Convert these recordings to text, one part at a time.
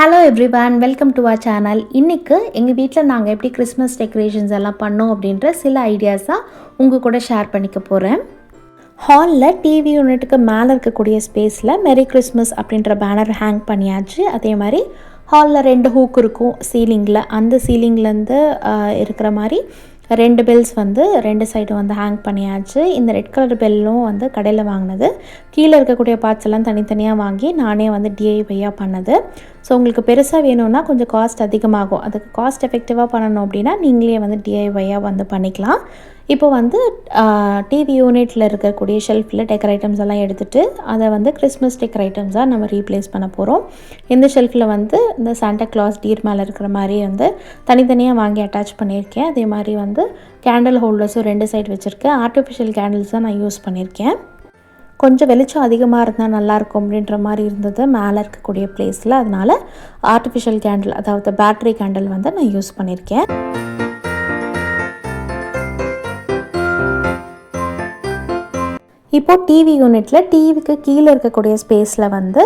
Hello everyone, welcome to our channel. இன்றைக்கு எங்கள் வீட்டில் நாங்கள் எப்படி கிறிஸ்மஸ் டெக்கரேஷன்ஸ் எல்லாம் பண்ணோம் அப்படின்ற சில ஐடியாஸாக உங்கள் கூட ஷேர் பண்ணிக்க போகிறேன். ஹாலில் டிவி யூனிட்டுக்கு மேலே இருக்கக்கூடிய ஸ்பேஸில் மெரி கிறிஸ்மஸ் அப்படின்ற பேனர் ஹேங் பண்ணியாச்சு. அதே மாதிரி ஹாலில் 2 ஹூக் இருக்கும் சீலிங்கில். அந்த சீலிங்லேருந்து இருக்கிற மாதிரி 2 பெல்ஸ் வந்து 2 சைடும் வந்து ஹேங் பண்ணியாச்சு. இந்த ரெட் கலர் பெல்லும் வந்து கடையில் வாங்கினது. கீழே இருக்கக்கூடிய பார்ட்ஸ் எல்லாம் தனித்தனியாக வாங்கி நானே வந்து டிஐவையாக பண்ணது. ஸோ உங்களுக்கு பெருசாக வேணும்னா கொஞ்சம் காஸ்ட் அதிகமாகும். அதுக்கு காஸ்ட் எஃபெக்டிவாக பண்ணணும் அப்படின்னா நீங்களே வந்து டிஐவையாக வந்து பண்ணிக்கலாம். இப்போ வந்து டிவி யூனிட்டில் இருக்கக்கூடிய ஷெல்ஃபில் டெக்கர் ஐட்டம்ஸ் எல்லாம் எடுத்துகிட்டு அதை வந்து கிறிஸ்மஸ் டெக்கர் ஐட்டம்ஸாக நம்ம ரீப்ளேஸ் பண்ண போகிறோம். இந்த ஷெல்ஃபில் வந்து இந்த சாண்டா கிளாஸ் டீர் மேலே இருக்கிற மாதிரி வந்து தனித்தனியாக வாங்கி அட்டாச் பண்ணியிருக்கேன். அதே மாதிரி வந்து கேண்டில் ஹோல்டர்ஸும் 2 சைடு வச்சுருக்கேன். ஆர்டிஃபிஷியல் கேண்டில்ஸ் தான் நான் யூஸ் பண்ணியிருக்கேன். கொஞ்சம் வெளிச்சம் அதிகமாக இருந்தால் நல்லாயிருக்கும் அப்படின்ற மாதிரி இருந்தது மேலே இருக்கக்கூடிய பிளேஸில். அதனால் ஆர்டிஃபிஷியல் கேண்டில், அதாவது பேட்ரி கேண்டில் வந்து நான் யூஸ் பண்ணியிருக்கேன். இப்போது டிவி யூனிட்டில் டிவிக்கு கீழே இருக்கக்கூடிய ஸ்பேஸில் வந்து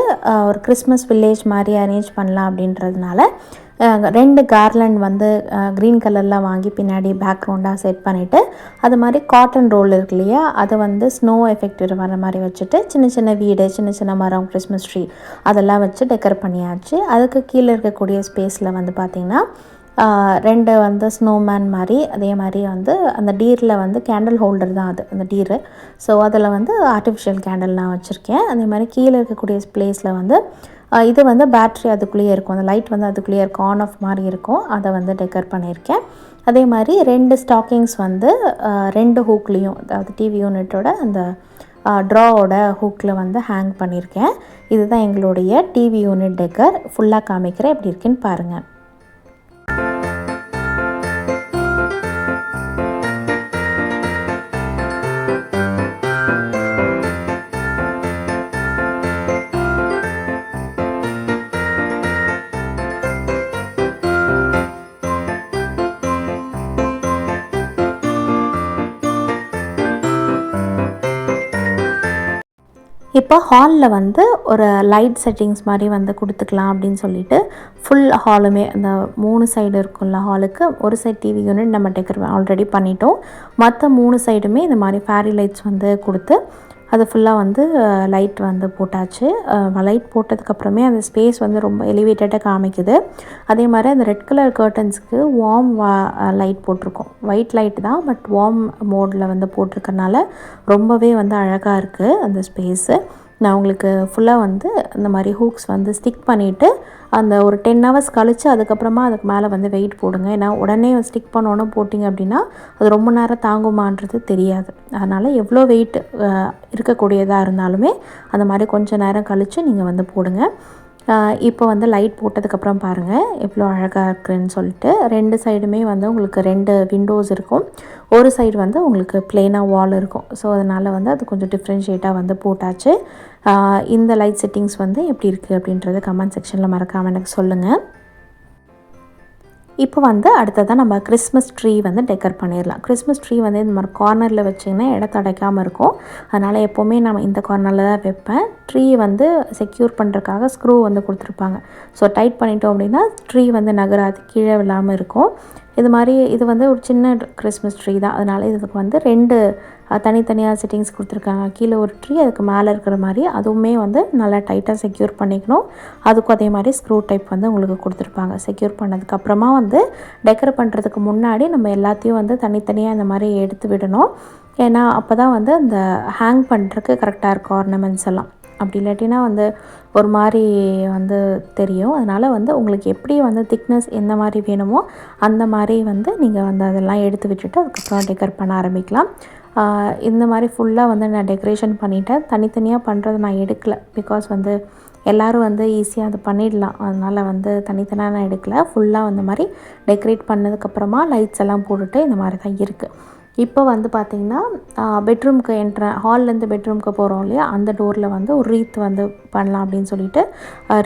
ஒரு கிறிஸ்மஸ் வில்லேஜ் மாதிரி அரேஞ்ச் பண்ணலாம் அப்படின்றதுனால 2 கார்லண்ட் வந்து க்ரீன் கலரில் வாங்கி பின்னாடி பேக்ரவுண்டாக செட் பண்ணிவிட்டு அது மாதிரி காட்டன் ரோல் இருக்கு இல்லையா, அதை வந்து ஸ்னோ எஃபெக்ட் வர மாதிரி வச்சுட்டு சின்ன சின்ன வீடு, சின்ன சின்ன மரம், கிறிஸ்மஸ் ட்ரீ அதெல்லாம் வச்சு டெக்கர் பண்ணியாச்சு. அதுக்கு கீழே இருக்கக்கூடிய ஸ்பேஸில் வந்து பார்த்திங்கன்னா 2 வந்து ஸ்னோமேன் மாதிரி, அதே மாதிரி வந்து அந்த டீரில் வந்து கேண்டில் ஹோல்டர் தான் அது, அந்த டீரு. ஸோ அதில் வந்து ஆர்டிஃபிஷியல் கேண்டில் நான் வச்சுருக்கேன். அதே மாதிரி கீழே இருக்கக்கூடிய பிளேஸில் வந்து இது வந்து பேட்ரி அதுக்குள்ளேயே இருக்கும், அந்த லைட் வந்து அதுக்குள்ளேயே இருக்கும், ஆன் ஆஃப் மாதிரி இருக்கும். அதை வந்து டெக்கர் பண்ணியிருக்கேன். அதே மாதிரி 2 ஸ்டாக்கிங்ஸ் வந்து 2 ஹூக்லேயும், அதாவது டிவி யூனிட்டோட அந்த ட்ராவோட ஹூக்கில் வந்து ஹேங் பண்ணியிருக்கேன். இதுதான் எங்களுடைய டிவி யூனிட் டெக்கர். ஃபுல்லாக காமிக்கிறேன், எப்படி இருக்குன்னு பாருங்கள். இப்போ ஹாலில் வந்து ஒரு லைட் செட்டிங்ஸ் மாதிரி வந்து கொடுத்துக்கலாம் அப்படின்னு சொல்லிட்டு ஃபுல் ஹாலுமே அந்த 3 சைடு இருக்கும்ல ஹாலுக்கு, ஒரு சைடு டிவி யூனிட் நம்ம டெக்கர் ஆல்ரெடி பண்ணிட்டோம். மற்ற 3 சைடுமே இந்த மாதிரி ஃபேரி லைட்ஸ் வந்து கொடுத்து அது ஃபுல்லாக வந்து லைட் வந்து போட்டாச்சு. லைட் போட்டதுக்கப்புறமே அந்த ஸ்பேஸ் வந்து ரொம்ப எலிவேட்டடாக காமிக்குது. அதே மாதிரி அந்த ரெட் கலர் கர்டன்ஸுக்கு வார்ம் லைட் போட்டிருக்கோம். ஒயிட் லைட் தான், பட் வார்ம் மோடில் வந்து போட்டிருக்கனால ரொம்பவே வந்து அழகாக இருக்குது அந்த ஸ்பேஸு. நான் உங்களுக்கு ஃபுல்லாக வந்து இந்த மாதிரி ஹூக்ஸ் வந்து ஸ்டிக் பண்ணிவிட்டு அந்த ஒரு 10 ஹவர்ஸ் கழித்து அதுக்கப்புறமா அதுக்கு மேலே வந்து வெயிட் போடுங்க. ஏன்னா உடனே ஸ்டிக் பண்ணோன்னு போட்டிங்க அப்படின்னா அது ரொம்ப நேரம் தாங்குமான்றது தெரியாது. அதனால் எவ்வளோ வெயிட் இருக்கக்கூடியதாக இருந்தாலுமே அந்த மாதிரி கொஞ்சம் நேரம் கழித்து நீங்கள் வந்து போடுங்க. இப்போ வந்து லைட் போட்டதுக்கப்புறம் பாருங்கள் எவ்வளோ அழகாக இருக்குதுன்னு சொல்லிட்டு. 2 சைடுமே வந்து உங்களுக்கு 2 விண்டோஸ் இருக்கும். ஒரு சைடு வந்து உங்களுக்கு ப்ளெயினாக வால் இருக்கும். ஸோ அதனால் வந்து அது கொஞ்சம் டிஃப்ரென்ஷியேட்டாக வந்து போட்டாச்சு. இந்த லைட் செட்டிங்ஸ் வந்து எப்படி இருக்குது அப்படின்றத கமெண்ட் செக்ஷனில் மறக்காமல் எனக்கு சொல்லுங்கள். இப்போ வந்து அடுத்ததாக நம்ம கிறிஸ்மஸ் ட்ரீ வந்து டெக்கர் பண்ணிடலாம். கிறிஸ்மஸ் ட்ரீ வந்து இந்த மாதிரி கார்னரில் வச்சிங்கன்னா இடத்த அடைக்காமல் இருக்கும். அதனால் எப்போவுமே நம்ம இந்த கார்னரில் தான் வைப்பேன். ட்ரீ வந்து செக்யூர் பண்ணுறதுக்காக ஸ்க்ரூ வந்து கொடுத்துருப்பாங்க. ஸோ டைட் பண்ணிட்டோம் அப்படின்னா ட்ரீ வந்து நகராது, கீழே விழாமல் இருக்கும். இது வந்து ஒரு சின்ன கிறிஸ்மஸ் ட்ரீ தான். அதனால் இதுக்கு வந்து 2 தனித்தனியாக செட்டிங்ஸ் கொடுத்துருக்காங்க. கீழே ஒரு ட்ரீ, அதுக்கு மேலே இருக்கிற மாதிரி அதுவுமே வந்து நல்லா டைட்டாக செக்யூர் பண்ணிக்கணும். அதுக்கும் அதே மாதிரி ஸ்க்ரூ டைப் வந்து உங்களுக்கு கொடுத்துருப்பாங்க. செக்யூர் பண்ணதுக்கப்புறமா வந்து டெக்கர் பண்ணுறதுக்கு முன்னாடி நம்ம எல்லாத்தையும் வந்து தனித்தனியாக இந்த மாதிரி எடுத்து விடணும். ஏன்னா அப்போ தான் வந்து அந்த ஹேங் பண்ணுறதுக்கு கரெக்டாக இருக்கும் ஆர்னமெண்ட்ஸ் எல்லாம். அப்படி இல்லாட்டினா வந்து ஒரு மாதிரி வந்து தெரியும். அதனால் வந்து உங்களுக்கு எப்படி வந்து திக்னஸ் எந்த மாதிரி வேணுமோ அந்த மாதிரி வந்து நீங்கள் வந்து அதெல்லாம் எடுத்து விட்டுட்டு அதுக்கப்புறம் டெக்கர் பண்ண ஆரம்பிக்கலாம். இந்த மாதிரி ஃபுல்லாக வந்து நான் டெக்கரேஷன் பண்ணிவிட்டேன். தனித்தனியாக பண்ணுறது நான் எடுக்கலை. பிகாஸ் வந்து எல்லோரும் வந்து ஈஸியாக அது பண்ணிடலாம். அதனால் வந்து தனித்தனியாக நான் எடுக்கலை. ஃபுல்லாக அந்த மாதிரி டெக்கரேட் பண்ணதுக்கப்புறமா லைட்ஸ் எல்லாம் போட்டுட்டு இந்த மாதிரி தான் இருக்குது. இப்போ வந்து பார்த்திங்கன்னா பெட்ரூம்க்கு ஹால்லேருந்து பெட்ரூம்க்கு போகிறோம் இல்லையா, அந்த டோரில் வந்து ஒரு ரீத் வந்து பண்ணலாம் அப்படின்னு சொல்லிட்டு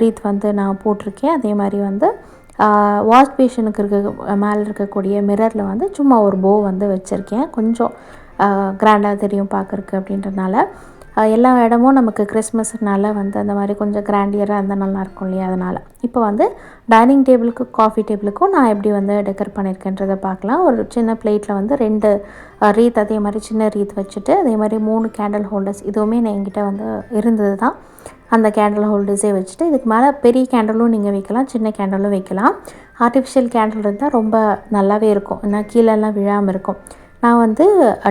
ரீத் வந்து நான் போட்டிருக்கேன். அதே மாதிரி வந்து வாஷ் பேஷனுக்கு மேலே இருக்கக்கூடிய மிரரில் வந்து சும்மா ஒரு போ வந்து வச்சுருக்கேன். கொஞ்சம் கிராண்டாக தெரியும் பார்க்குறக்கு அப்படின்றனால. எல்லா இடமும் நமக்கு கிறிஸ்மஸ்னால வந்து அந்த மாதிரி கொஞ்சம் கிராண்டியராக இருந்தால் நல்லாயிருக்கும் இல்லையா, அதனால். இப்போ வந்து டைனிங் டேபிளுக்கு காஃபி டேபிளுக்கும் நான் எப்படி வந்து டெக்கர் பண்ணியிருக்கேன்றதை பார்க்கலாம். ஒரு சின்ன பிளேட்டில் வந்து 2 ரீத், அதே மாதிரி சின்ன ரீத் வச்சுட்டு, அதே மாதிரி 3 கேண்டில் ஹோல்டர்ஸ், இதுவுமே நான் என்கிட்ட வந்து இருந்தது தான். அந்த கேண்டில் ஹோல்டர்ஸே வச்சுட்டு, இதுக்கு மேலே பெரிய கேண்டலும் நீங்கள் வைக்கலாம், சின்ன கேண்டலும் வைக்கலாம். ஆர்டிஃபிஷியல் கேண்டில் இருந்தால் ரொம்ப நல்லாவே இருக்கும், ஏன்னா கீழெல்லாம் விழாமல் இருக்கும். நான் வந்து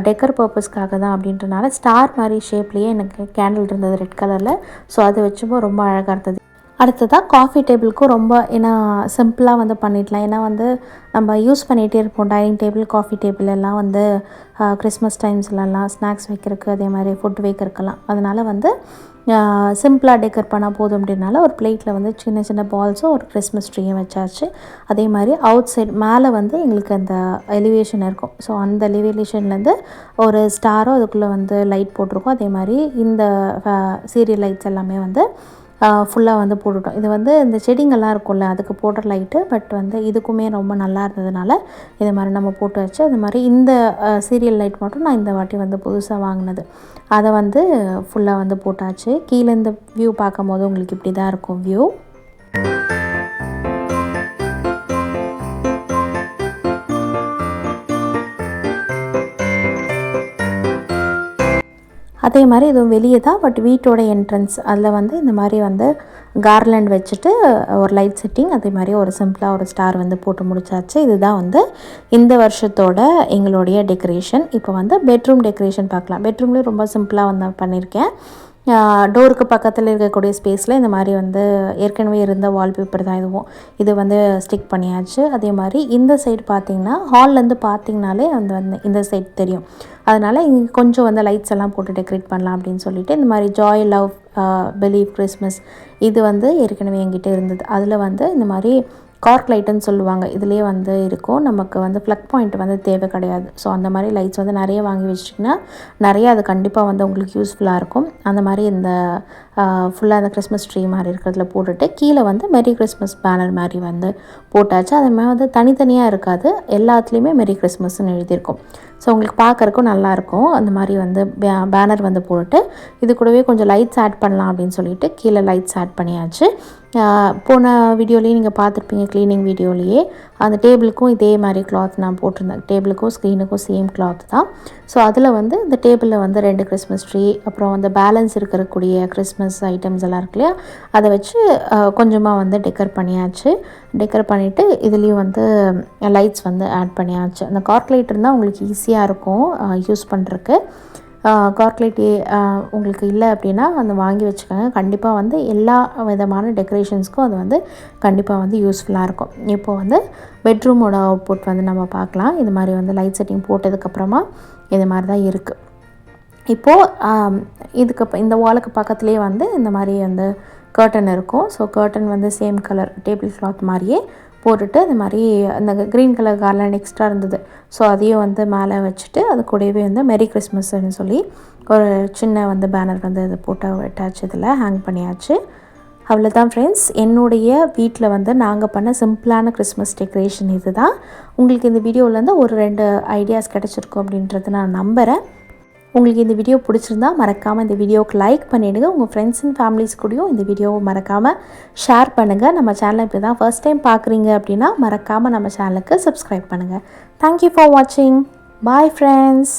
டெக்கர் பர்பஸ்க்காக தான் அப்படின்றனால ஸ்டார் மாதிரி ஷேப்லேயே எனக்கு கேண்டில் இருந்தது ரெட் கலரில். ஸோ அதை வச்சுப்போ ரொம்ப அழகாக இருந்தது. அடுத்ததாக காஃபி டேபிளுக்கும் ரொம்ப ஏன்னா சிம்பிளாக வந்து பண்ணிடலாம். ஏன்னா வந்து நம்ம யூஸ் பண்ணிகிட்டே இருப்போம் டைனிங் டேபிள், காஃபி டேபிள் எல்லாம் வந்து கிறிஸ்மஸ் டைம்ஸ்லலாம் ஸ்நாக்ஸ் வைக்கிறதுக்கு, அதே மாதிரி ஃபுட் வைக்கிறதுக்கெல்லாம். அதனால் வந்து சிம்பிளாக டெக்கர் பண்ணால் போதும் அப்படின்னால ஒரு பிளேட்டில் வந்து சின்ன சின்ன பால்ஸும் ஒரு கிறிஸ்மஸ் ட்ரீயும் வச்சாச்சு. அதே மாதிரி அவுட் சைட் மேலே வந்து எங்களுக்கு அந்த எலிவேஷன் இருக்கும். ஸோ அந்த எலிவேஷன்லேருந்து ஒரு ஸ்டாரும் அதுக்குள்ளே வந்து லைட் போட்டிருக்கோம். அதே மாதிரி இந்த சீரியல் லைட்ஸ் எல்லாமே வந்து ஃபுல்லாக வந்து போட்டுவிட்டோம். இது வந்து இந்த செடிங்கள்லாம் இருக்கும்ல, அதுக்கு போடுற லைட்டு. பட் வந்து இதுக்குமே ரொம்ப நல்லா இருந்ததுனால இது மாதிரி நம்ம போட்டு வச்சு, அது மாதிரி இந்த சீரியல் லைட் மட்டும் நான் இந்த வாட்டி வந்து புதுசாக வாங்கினது, அதை வந்து ஃபுல்லாக வந்து போட்டாச்சு. கீழே இந்த வியூ பார்க்கும் போது உங்களுக்கு இப்படி தான் இருக்கும் வியூ. அதே மாதிரி இதுவும் வெளியே தான், பட் வீட்டோட என்ட்ரன்ஸ் அதில் வந்து இந்த மாதிரி வந்து கார்லண்ட் வச்சுட்டு ஒரு லைட் செட்டிங், அதே மாதிரி ஒரு சிம்பிளாக ஒரு ஸ்டார் வந்து போட்டு முடிச்சாச்சு. இதுதான் வந்து இந்த வருஷத்தோட எங்களுடைய டெக்கரேஷன். இப்போ வந்து பெட்ரூம் டெக்கரேஷன் பார்க்கலாம். பெட்ரூம்லேயும் ரொம்ப சிம்பிளாக வந்து பண்ணியிருக்கேன். டோருக்கு பக்கத்தில் இருக்கக்கூடிய ஸ்பேஸில் இந்த மாதிரி வந்து ஏற்கனவே இருந்த வால்பேப்பர் தான் இதுவும், இது வந்து ஸ்டிக் பண்ணியாச்சு. அதே மாதிரி இந்த சைடு பார்த்திங்கன்னா ஹால்லேருந்து பார்த்திங்கனாலே வந்து இந்த சைடு தெரியும். அதனால் இங்கே கொஞ்சம் வந்து லைட்ஸ் எல்லாம் போட்டு டெக்கரேட் பண்ணலாம் அப்படின்னு சொல்லிட்டு இந்த மாதிரி ஜாய், லவ், பிலீவ், கிறிஸ்மஸ் இது வந்து ஏற்கனவே என்கிட்ட இருந்தது. அதில் வந்து இந்த மாதிரி கார்க் லைட்டுன்னு சொல்லுவாங்க, இதுலேயே வந்து இருக்கும். நமக்கு வந்து ப்ளக் பாயிண்ட் வந்து தேவை கிடையாது. ஸோ அந்த மாதிரி லைட்ஸ் வந்து நிறைய வாங்கி வச்சிட்டிங்கன்னா நிறைய அது கண்டிப்பாக வந்து உங்களுக்கு யூஸ்ஃபுல்லாக இருக்கும். அந்த மாதிரி இந்த ஃபுல்லாக அந்த கிறிஸ்மஸ் ட்ரீ மாதிரி இருக்கிறதுல போட்டுட்டு கீழே வந்து மெரி கிறிஸ்மஸ் பேனர் மாதிரி வந்து போட்டாச்சு. அது மாதிரி வந்து தனித்தனியாக இருக்காது, எல்லாத்துலேயுமே மெரி கிறிஸ்மஸ்ன்னு எழுதியிருக்கும். ஸோ உங்களுக்கு பார்க்குறக்கும் நல்லாயிருக்கும். அந்த மாதிரி வந்து பேனர் வந்து போட்டு இது கூடவே கொஞ்சம் லைட்ஸ் ஆட் பண்ணலாம் அப்படின்னு சொல்லிட்டு கீழே லைட்ஸ் ஆட் பண்ணியாச்சு. போன வீடியோலேயே நீங்கள் பார்த்துருப்பீங்க, க்ளீனிங் வீடியோலேயே அந்த டேபிளுக்கும் இதே மாதிரி கிளாத் நான் போட்டிருந்தேன். டேபிளுக்கும் ஸ்க்ரீனுக்கும் சேம் கிளாத் தான். ஸோ அதில் வந்து இந்த டேபிளில் வந்து 2 கிறிஸ்மஸ் ட்ரீ, அப்புறம் வந்து பேலன்ஸ் இருக்கக்கூடிய கிறிஸ்மஸ் ஐட்டம்ஸ் எல்லாம் இருக்கு இல்லையா, அதை வச்சு கொஞ்சமாக வந்து டெக்கர் பண்ணியாச்சு. டெக்கர் பண்ணிவிட்டு இதுலேயும் வந்து லைட்ஸ் வந்து ஆட் பண்ணியாச்சு. அந்த கார்க் லைட் இருந்தால் உங்களுக்கு ஈஸியாக இருக்கும் யூஸ் பண்ணுறதுக்கு. கார்க் லைட் உங்களுக்கு இல்லை அப்படின்னா அந்த வாங்கி வச்சுக்கோங்க. கண்டிப்பாக வந்து எல்லா விதமான டெக்கரேஷன்ஸ்க்கும் அது வந்து கண்டிப்பாக வந்து யூஸ்ஃபுல்லாக இருக்கும். இப்போது வந்து பெட்ரூமோட அவுட்புட் வந்து நம்ம பார்க்கலாம். இது மாதிரி வந்து லைட் செட்டிங் போட்டதுக்கப்புறமா இது மாதிரி தான் இருக்குது. இப்போது இதுக்கு இந்த வாலுக்கு பக்கத்துலேயே வந்து இந்த மாதிரி வந்து கர்டன் இருக்கும். ஸோ கர்டன் வந்து சேம் கலர் டேபிள் கிளாத் மாதிரியே போட்டுட்டு இது மாதிரி அந்த க்ரீன் கலர் கார்லண்ட் எக்ஸ்ட்ரா இருந்தது. ஸோ அதையும் வந்து மேலே வச்சுட்டு அது கூடவே வந்து மெரி கிறிஸ்மஸ்ன்னு சொல்லி ஒரு சின்ன வந்து பேனர் வந்து இது போட்டு விட்டாச்சு, இதில் ஹேங் பண்ணியாச்சு. அவ்வளோதான் ஃப்ரெண்ட்ஸ், என்னுடைய வீட்டில் வந்து நாங்கள் பண்ண சிம்பிளான கிறிஸ்மஸ் டெக்கரேஷன் இது தான். உங்களுக்கு இந்த வீடியோவிலேருந்து ஒரு 2 ஐடியாஸ் கிடச்சிருக்கும் அப்படின்றது நான் நம்புகிறேன். உங்களுக்கு இந்த வீடியோ பிடிச்சிருந்தா மறக்காமல் இந்த வீடியோவுக்கு லைக் பண்ணிவிடுங்க. உங்கள் ஃப்ரெண்ட்ஸ் அண்ட் ஃபேமிலிஸ் கூடயும் இந்த வீடியோவை மறக்காமல் ஷேர் பண்ணுங்கள். நம்ம சேனலை இப்போ தான் ஃபர்ஸ்ட் டைம் பார்க்குறீங்க அப்படின்னா மறக்காமல் நம்ம சேனலுக்கு சப்ஸ்கிரைப் பண்ணுங்கள். தேங்க்யூ ஃபார் வாட்சிங். Bye friends.